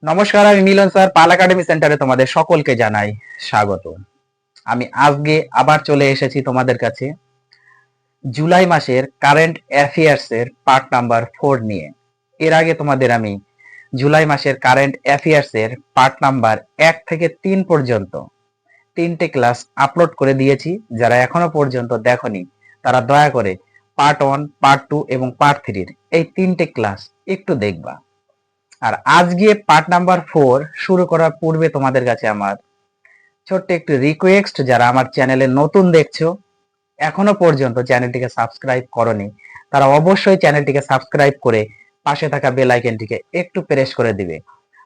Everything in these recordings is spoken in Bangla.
নমস্কার, আমি মিলন স্যার। পাল একাডেমি সেন্টারে তোমাদের সকলকে জানাই স্বাগত। আমি আজকে আবার চলে এসেছি তোমাদের কাছে জুলাই মাসের কারেন্ট অ্যাফেয়ার্স এর পার্ট নাম্বার 4 নিয়ে। এর আগে তোমাদের আমি জুলাই মাসের কারেন্ট অ্যাফেয়ার্স এর পার্ট নাম্বার 1 থেকে 3 পর্যন্ত তিনটে ক্লাস আপলোড করে দিয়েছি। যারা এখনো পর্যন্ত দেখোনি তারা দয়া করে পার্ট 1, পার্ট 2 এবং পার্ট 3 এই তিনটে ক্লাস একটু দেখবা। আর আজকে পার্ট নাম্বার 4 শুরু করার পূর্বে তোমাদের কাছে আমার ছোট্ট একটু রিকোয়েস্ট, যারা আমার চ্যানেলে নতুন দেখছো, এখনো পর্যন্ত চ্যানেলটিকে সাবস্ক্রাইব করনি, তারা অবশ্যই চ্যানেলটিকে সাবস্ক্রাইব করে পাশে থাকা বেল আইকনটিকে একটু প্রেস করে দিবে।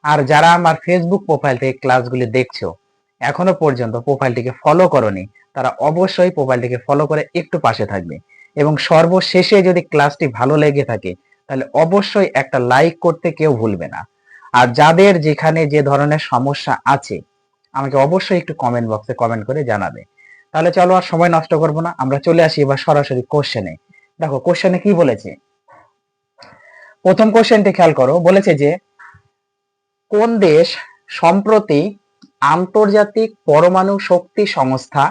আর যারা আমার ফেসবুক প্রোফাইল থেকে ক্লাসগুলি দেখছো, এখনো পর্যন্ত প্রোফাইলটিকে ফলো করনি, তারা অবশ্যই প্রোফাইলটিকে ফলো করে একটু পাশে থাকবে। এবং সর্বশেষে যদি ক্লাসটি ভালো লেগে থাকে তাহলে অবশ্যই একটা লাইক করতে কেউ ভুলবে না। আর যাদের যেখানে যে ধরনের সমস্যা আছে আমাকে অবশ্যই একটু কমেন্ট বক্সে কমেন্ট করে জানাবে। তাহলে চলো আর সময় নষ্ট করব না, আমরা চলে আসি এবার সরাসরি কোশ্চেনে। দেখো কোশ্চেনে কি বলেছে। প্রথম কোশ্চেনটি খেয়াল করো, বলেছে যে কোন দেশ সম্প্রতি আন্তর্জাতিক পরমাণু শক্তি সংস্থা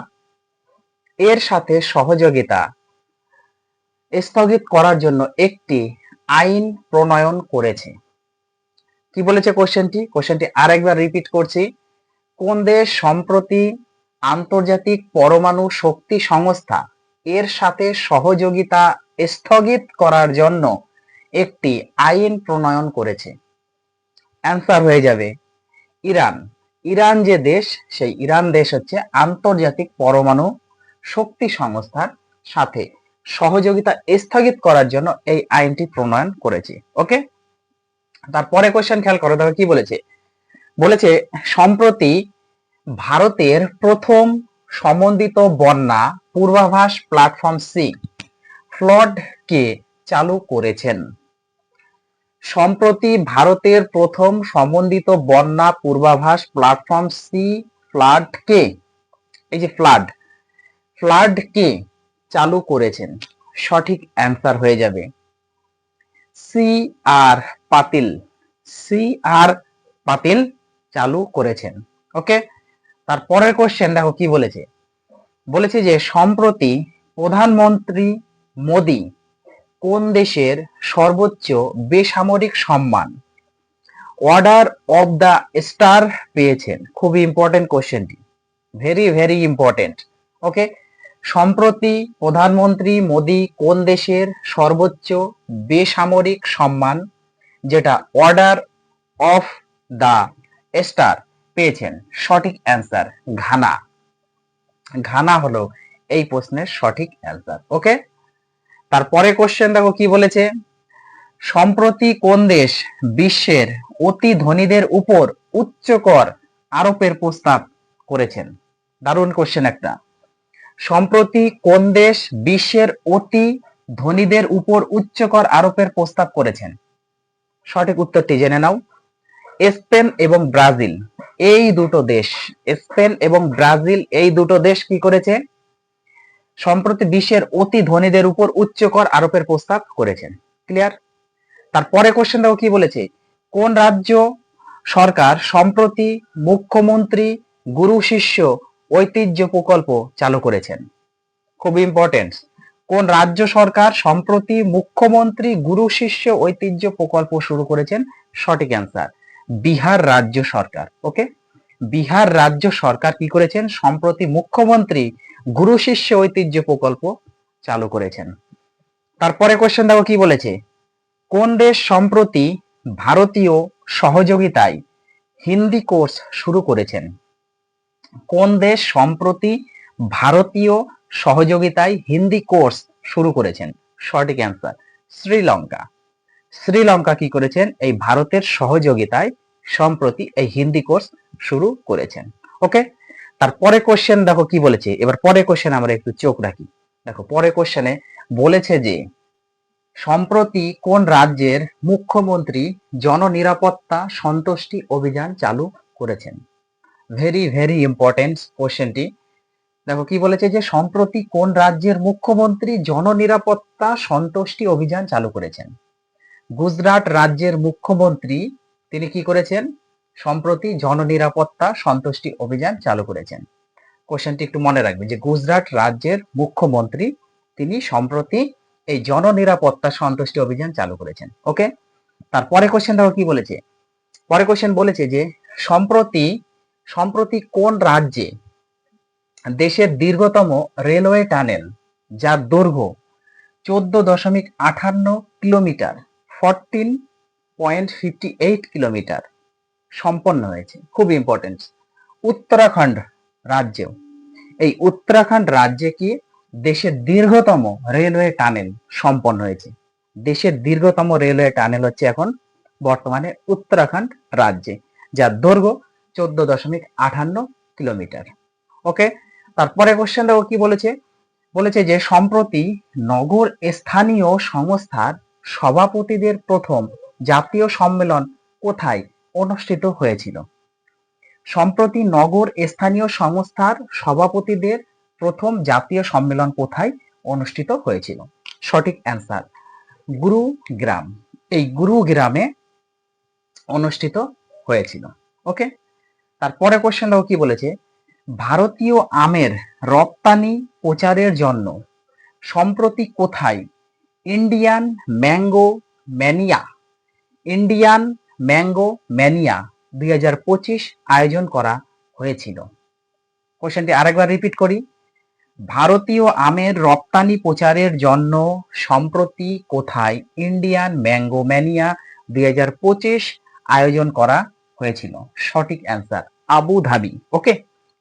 এর সাথে সহযোগিতা স্থগিত করার জন্য একটি আইন প্রণয়ন করেছে। কি বলেছে কোশ্চেনটি আরেকবার রিপিট করছি। কোন দেশ সম্প্রতি আন্তর্জাতিক পরমাণু শক্তি সংস্থা এর সাথে সহযোগিতা স্থগিত করার জন্য একটি আইন প্রণয়ন করেছে? অ্যান্সার হয়ে যাবে ইরান। ইরান যে দেশ, সেই ইরান দেশ হচ্ছে আন্তর্জাতিক পরমাণু শক্তি সংস্থার সাথে সহযোগিতা স্থগিত করার জন্য এই আইনটি প্রণয়ন করেছে। ওকে, তারপরে কোশ্চেন খেয়াল করো, দেখো কি বলেছে। বলেছে সম্প্রতি ভারতের প্রথম সমন্বিত বন্যা পূর্বাভাস প্ল্যাটফর্ম সি ফ্লাড কে চালু করেছেন? সম্প্রতি ভারতের প্রথম সমন্বিত বন্যা পূর্বাভাস প্ল্যাটফর্ম সি ফ্লাড কে, এই যে ফ্লাড কে চালু করেছেন? সঠিক অ্যান্সার হয়ে যাবে সি আর পাতিল। সি আর পাতিল চালু করেছেন। ওকে, তারপরের কোশ্চেন দেখো কি বলেছে। বলেছে যে সম্প্রতি প্রধানমন্ত্রী মোদি কোন দেশের সর্বোচ্চ বেসামরিক সম্মান অর্ডার অফ দ্য স্টার পেয়েছেন? খুবই ইম্পর্টেন্ট কোশ্চেনটি, ভেরি ভেরি ইম্পর্টেন্ট। ওকে, সম্প্রতি প্রধানমন্ত্রী মোদি কোন দেশের সর্বোচ্চ বেসামরিক সম্মান যেটা অর্ডার অফ দ্য স্টার পেয়েছেন? সঠিক অ্যান্সার ঘানা। ঘানা হলো এই প্রশ্নের সঠিক অ্যান্সার। ওকে, তারপরে কোশ্চেন দেখো কি বলেছে। সম্প্রতি কোন দেশ বিশ্বের অতি ধনীদের উপর উচ্চ কর আরোপের প্রস্তাব করেছেন? দারুণ কোশ্চেন একটা। সম্প্রতি কোন দেশ বিশ্বের অতি ধনীদের উপর উচ্চ কর আরোপের প্রস্তাব করেছেন? সঠিক উত্তরটি জেনে নাও। স্পেন এবং ব্রাজিল এই দুটো দেশ, স্পেন এবং ব্রাজিল এই দুটো দেশ কি করেছে? সম্প্রতি বিশ্বের অতি ধনীদের উপর উচ্চ কর আরোপের প্রস্তাব করেছেন। ক্লিয়ার? তারপরে কোশ্চেন দেখো কি বলেছে। কোন রাজ্য সরকার সম্প্রতি মুখ্যমন্ত্রী গুরু শিষ্য ঐতিহ্য প্রকল্প চালু করেছেন? খুব ইম্পর্টেন্ট। কোন রাজ্য সরকার সম্প্রতি মুখ্যমন্ত্রী গুরু শিষ্য ঐতিহ্য প্রকল্প শুরু করেছেন? সঠিক অ্যান্সার বিহার রাজ্য সরকার। ওকে, বিহার রাজ্য সরকার কি করেছেন? সম্প্রতি মুখ্যমন্ত্রী গুরু শিষ্য ঐতিহ্য প্রকল্প চালু করেছেন। তারপরে কোশ্চেন দেখো কি বলেছে। কোন দেশ সম্প্রতি ভারতীয় সহযোগিতায় হিন্দি কোর্স শুরু করেছেন? কোন দেশ সম্প্রতি ভারতীয় সহযোগিতায় হিন্দি কোর্স শুরু করেছেন? সঠিক অ্যান্সার শ্রীলঙ্কা। শ্রীলঙ্কা কি করেছেন? এই ভারতের সহযোগিতায় সম্প্রতি এই হিন্দি কোর্স শুরু করেছেন। ওকে, তারপরে কোশ্চেন দেখো কি বলেছে। এবার পরে কোশ্চেন আমরা একটু চোখ রাখি। দেখো পরে কোশ্চেনে বলেছে যে সম্প্রতি কোন রাজ্যের মুখ্যমন্ত্রী জননিরাপত্তা সন্তুষ্টি অভিযান চালু করেছেন? ভেরি ভেরি ইম্পর্টেন্ট কোশ্চেনটি। দেখো কি বলেছে যে সম্প্রতি কোন রাজ্যের মুখ্যমন্ত্রী জননিরাপত্তা সন্তুষ্টি অভিযান চালু করেছেন? গুজরাট রাজ্যের মুখ্যমন্ত্রী তিনি কি করেছেন? সম্প্রতি জননিরাপত্তা সন্তুষ্টি অভিযান চালু করেছেন। কোশ্চেনটি একটু মনে রাখবে যে গুজরাট রাজ্যের মুখ্যমন্ত্রী তিনি সম্প্রতি এই জননিরাপত্তা সন্তুষ্টি অভিযান চালু করেছেন। ওকে, তারপরে কোশ্চেন দেখো কি বলেছে। পরে কোশ্চেন বলেছে যে সম্প্রতি সম্প্রতি কোন রাজ্যে দেশের দীর্ঘতম রেলওয়ে টানেল যার দৈর্ঘ্য 14.58 কিলোমিটার 14.58 কিলোমিটার সম্পন্ন হয়েছে। খুব ইম্পর্টেন্ট, উত্তরাখণ্ড রাজ্যেও। এই উত্তরাখণ্ড রাজ্যে কি দেশের দীর্ঘতম রেলওয়ে টানেল সম্পন্ন হয়েছে। দেশের দীর্ঘতম রেলওয়ে টানেল হচ্ছে এখন বর্তমানে উত্তরাখণ্ড রাজ্যে, যার দৈর্ঘ্য 14.58 কিলোমিটার। ওকে, তারপরে কোশ্চেন দেখো কি বলেছে। বলেছে যে সম্প্রতি নগর স্থানীয় সংস্থার সভাপতিদের প্রথম জাতীয় সম্মেলন কোথায় অনুষ্ঠিত হয়েছিল। সম্প্রতি নগর স্থানীয় সংস্থার সভাপতিদের প্রথম জাতীয় সম্মেলন কোথায় অনুষ্ঠিত হয়েছিল। সঠিক অ্যান্সার গুরুগ্রাম। এই গুরুগ্রামে অনুষ্ঠিত হয়েছিল। ওকে, তারপরে কোশ্চেন দেখো কি বলেছে। ভারতীয় আমের রপ্তানি প্রচারের জন্য সম্প্রতি কোথায় Indian mango mania Indian mango mania 2025 আয়োজন করা হয়েছিল। কোশ্চেনটি আরেকবার রিপিট করি। ভারতীয় আমের রপ্তানি প্রচারের জন্য সম্প্রতি কোথায় ইন্ডিয়ান ম্যাঙ্গো ম্যানিয়া 2025 আয়োজন করা হয়েছিল। সঠিক অ্যান্সার আবুধাবি। ওকে,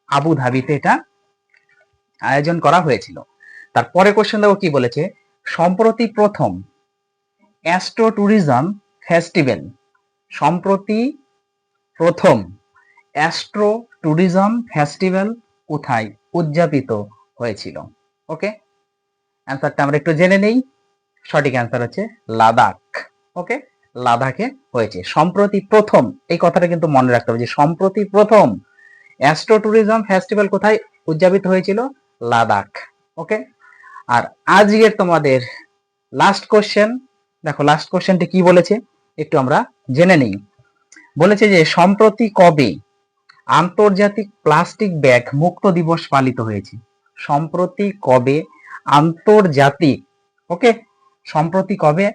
আবুধাবিতে এটা আয়োজন করা হয়েছিল। তারপরে কোশ্চেন দেখো কি বলেছে। সম্প্রতি প্রথম অ্যাস্ট্রো ট্যুরিজম ফেস্টিভ্যাল সম্প্রতি প্রথম অ্যাস্ট্রো ট্যুরিজম ফেস্টিভ্যাল কোথায় উদযাপিত হয়েছিল। ওকে, অ্যান্সারটা আমরা একটু জেনে নেই। সঠিক অ্যান্সার হচ্ছে লাদাখ। ওকে, লাদাখে হয়েছে সম্প্রতি প্রথম। এই কথাটা কিন্তু মনে রাখতে হবে যে সম্প্রতি প্রথম অ্যাস্ট্রো ট্যুরিজম ফেস্টিভ্যাল কোথায় উদযাপিত হয়েছিল, লাদাখ। ওকে, আর আজকের তোমাদের লাস্ট কোশ্চেন দেখো, লাস্ট কোশ্চেনটি কি বলেছে একটু আমরা জেনে নেই। বলেছে যে সম্প্রতি কবে আন্তর্জাতিক প্লাস্টিক ব্যাগ মুক্ত দিবস পালিত হয়েছে। সম্প্রতি কবে আন্তর্জাতিক সম্প্রতি কবে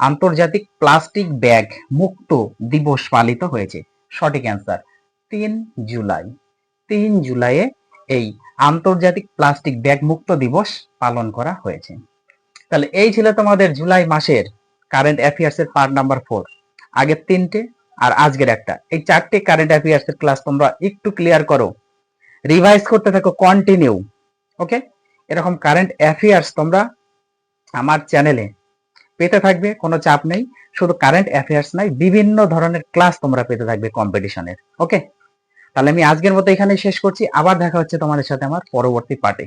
আন্তর্জাতিক প্লাস্টিক ব্যাগ মুক্ত দিবস পালিত হয়েছে। সঠিক অ্যান্সার 3 জুলাই। 3 জুলাইয়ে এই আন্তর্জাতিক প্লাস্টিক ব্যাগ মুক্ত দিবস পালন করা হয়েছে। তাহলে এই ছিল তোমাদের জুলাই মাসের কারেন্ট অ্যাফেয়ার্স এর পার্ট নাম্বার 4। আগের 3টে আর আজকের একটা, এই 4টে কারেন্ট অ্যাফেয়ার্স এর ক্লাস তোমরা একটু ক্লিয়ার করো, রিভাইজ করতে থাকো কন্টিনিউ। ওকে, এরকম কারেন্ট অ্যাফেয়ার্স তোমরা আমার চ্যানেলে পেতে থাকবে, কোনো চাপ নেই। শুধু কারেন্ট অ্যাফেয়ার্স নাই, বিভিন্ন ধরনের ক্লাস তোমরা পেতে থাকবে কম্পিটিশনের। ওকে, তাহলে আমি আজকের মতো এখানে শেষ করছি। আবার দেখা হচ্ছে তোমাদের সাথে আমার পরবর্তী পার্টে।